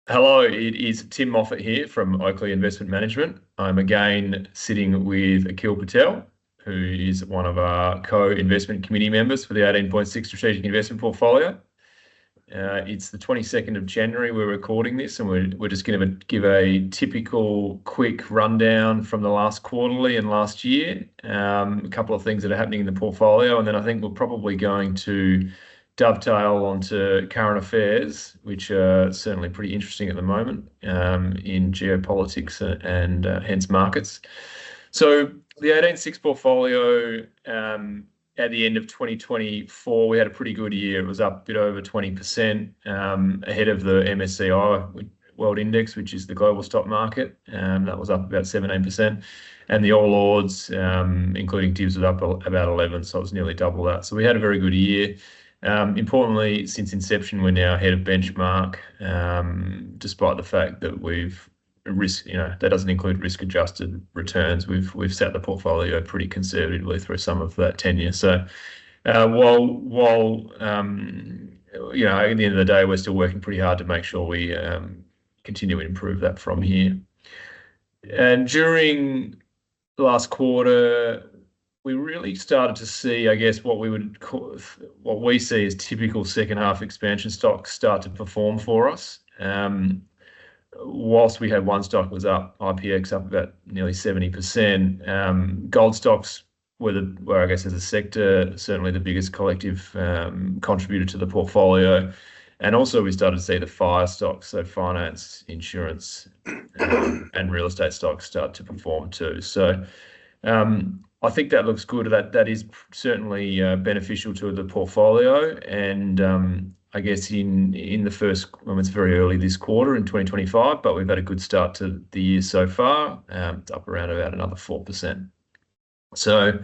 Hello, it is Tim Moffatt here from Oakleigh Investment Management. I'm again sitting with Akhil Patel, who is one of our co-investment committee members for the 18.6 Strategic Investment Portfolio. It's the 22nd of January we're recording this, and we're just going to give a typical quick rundown from the last quarterly and last year, a couple of things that are happening in the portfolio, and then I think we're probably going to dovetail onto current affairs, which are certainly pretty interesting at the moment in geopolitics and hence markets. So the 18.6 portfolio at the end of 2024, we had a pretty good year. It was up a bit over 20% ahead of the MSCI World Index, which is the global stock market. That was up about 17%. And the All Ords, including DIBS, was up about 11, so it was nearly double that. So we had a very good year. Importantly, since inception, we're now ahead of benchmark, despite the fact that that doesn't include risk-adjusted returns. We've set the portfolio pretty conservatively through some of that tenure. So while at the end of the day, we're still working pretty hard to make sure we continue to improve that from here. And during the last quarter, we really started to see, I guess, what we see as typical second half expansion stocks start to perform for us. Whilst we had one stock was up, IPX up about nearly 70%. Gold stocks were I guess, as a sector, certainly the biggest collective contributor to the portfolio. And also we started to see the fire stocks, so finance, insurance, and real estate stocks start to perform too. So I think that looks good. That is certainly beneficial to the portfolio. And I guess in the first, it's very early this quarter in 2025, but we've had a good start to the year so far. It's up around about another 4%. So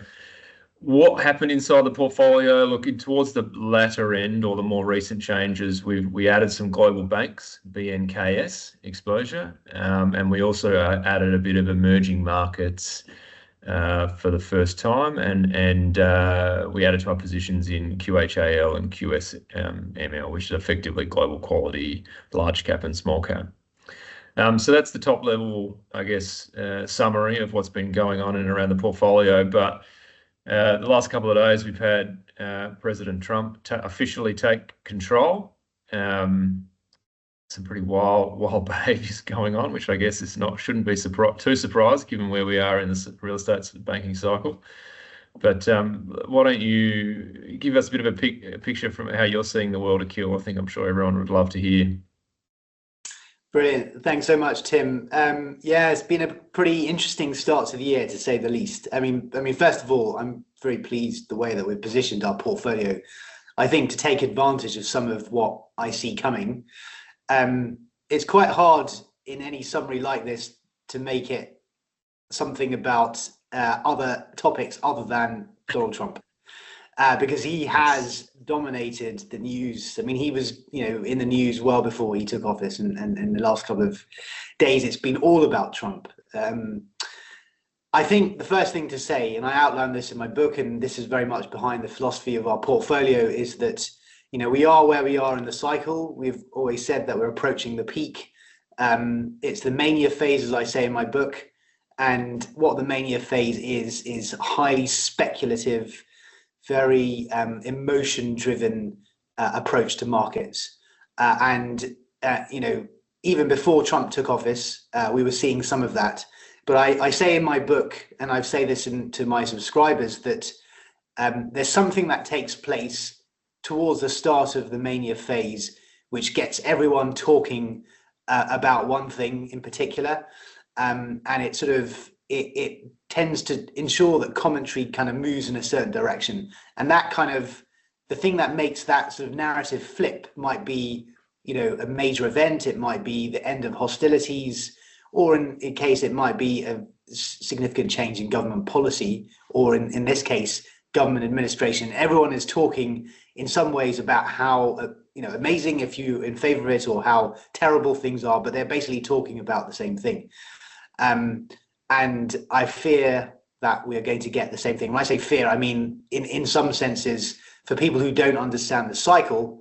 what happened inside the portfolio? Looking towards the latter end or the more recent changes, we added some global banks, BNKS exposure, and we also added a bit of emerging markets for the first time, and we added to our positions in QHAL and QSML, which is effectively global quality, large cap and small cap. So that's the top level, I guess, summary of what's been going on in and around the portfolio. But the last couple of days, we've had President Trump officially take control. Some pretty wild behaviours going on, which I guess shouldn't be too surprised given where we are in the real estate banking cycle. But why don't you give us a bit of a picture from how you're seeing the world, Akhil? I think I'm sure everyone would love to hear. Brilliant. Thanks so much, Tim. Yeah, it's been a pretty interesting start to the year, to say the least. I mean, first of all, I'm very pleased the way that we've positioned our portfolio, I think, to take advantage of some of what I see coming. It's quite hard in any summary like this to make it something about other topics other than Donald Trump, because he has dominated the news. I mean, he was, in the news well before he took office, and in the last couple of days, it's been all about Trump. I think the first thing to say, and I outlined this in my book, and this is very much behind the philosophy of our portfolio, is that we are where we are in the cycle. We've always said that we're approaching the peak. It's the mania phase, as I say in my book. And what the mania phase is highly speculative, very emotion-driven approach to markets. Even before Trump took office, we were seeing some of that. But I say in my book, and I say this to my subscribers, that there's something that takes place towards the start of the mania phase, which gets everyone talking about one thing in particular, and it tends to ensure that commentary kind of moves in a certain direction. And that kind of the thing that makes that sort of narrative flip might be, a major event. It might be the end of hostilities, or in case it might be a significant change in government policy, or in this case, government administration. Everyone is talking in some ways about how amazing if you're in favor of it, or how terrible things are, but they're basically talking about the same thing. And I fear that we are going to get the same thing. When I say fear, I mean in some senses, for people who don't understand the cycle,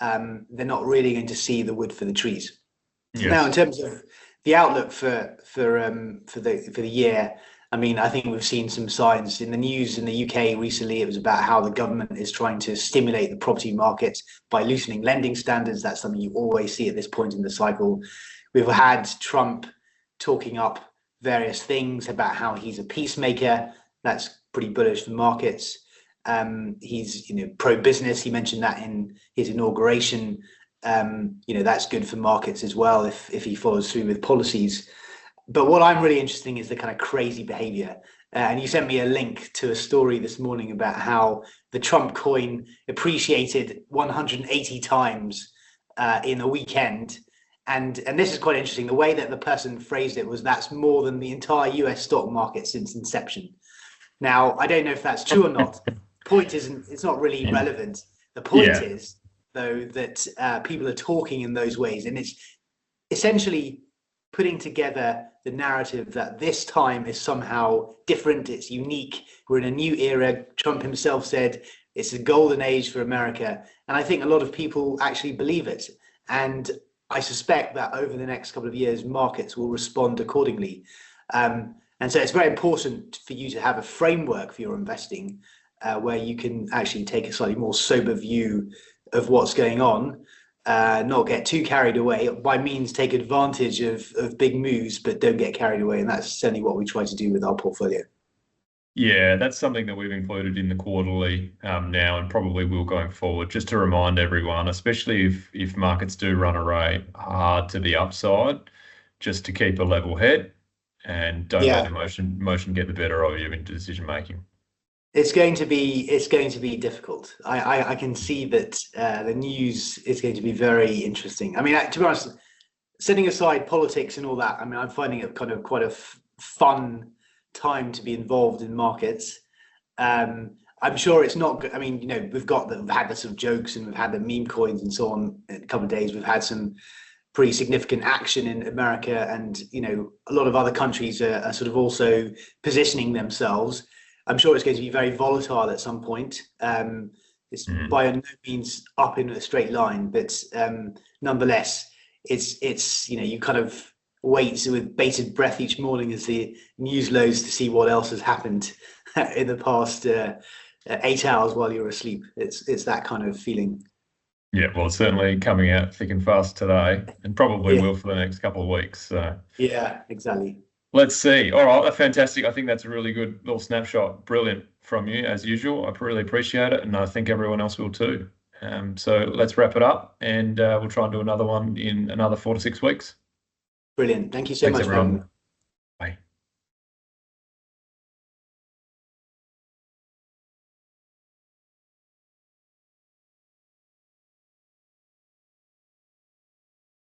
they're not really going to see the wood for the trees. Now, in Yes. terms of the outlook for the year, I mean, I think we've seen some signs in the news in the UK recently. It was about how the government is trying to stimulate the property market by loosening lending standards. That's something you always see at this point in the cycle. We've had Trump talking up various things about how he's a peacemaker. That's pretty bullish for markets. He's pro-business. He mentioned that in his inauguration. That's good for markets as well if he follows through with policies. But what I'm really interested in is the kind of crazy behavior. And you sent me a link to a story this morning about how the Trump coin appreciated 180 times in a weekend. And this is quite interesting. The way that the person phrased it was that's more than the entire US stock market since inception. Now, I don't know if that's true or not. Point isn't, it's not really relevant. The point is, though, that people are talking in those ways. And it's essentially putting together the narrative that this time is somehow different, it's unique, we're in a new era. Trump himself said it's a golden age for America. And I think a lot of people actually believe it. And I suspect that over the next couple of years, markets will respond accordingly. And so it's very important for you to have a framework for your investing where you can actually take a slightly more sober view of what's going on. Not get too carried away, by means take advantage of big moves, but don't get carried away. And that's certainly what we try to do with our portfolio. Yeah, that's something that we've included in the quarterly now and probably will going forward, just to remind everyone, especially if markets do run away hard to the upside, just to keep a level head and don't let emotion get the better of you in decision making. It's going to be difficult. I can see that the news is going to be very interesting. I mean, to be honest, setting aside politics and all that, I mean, I'm finding it kind of quite a fun time to be involved in markets. I'm sure it's not good. I mean, we've had the sort of jokes and we've had the meme coins and so on in a couple of days. We've had some pretty significant action in America, and a lot of other countries are sort of also positioning themselves. I'm sure it's going to be very volatile at some point. It's by no means up in a straight line, but nonetheless, it's you kind of wait with bated breath each morning as the news loads to see what else has happened in the past 8 hours while you're asleep. It's that kind of feeling. Yeah, well, it's certainly coming out thick and fast today, and probably will for the next couple of weeks. So yeah, exactly. Let's see. All right, fantastic. I think that's a really good little snapshot. Brilliant from you, as usual. I really appreciate it, and I think everyone else will too. So let's wrap it up, and we'll try and do another one in another 4 to 6 weeks. Brilliant. Thank you so Thanks, much, everyone. Bye.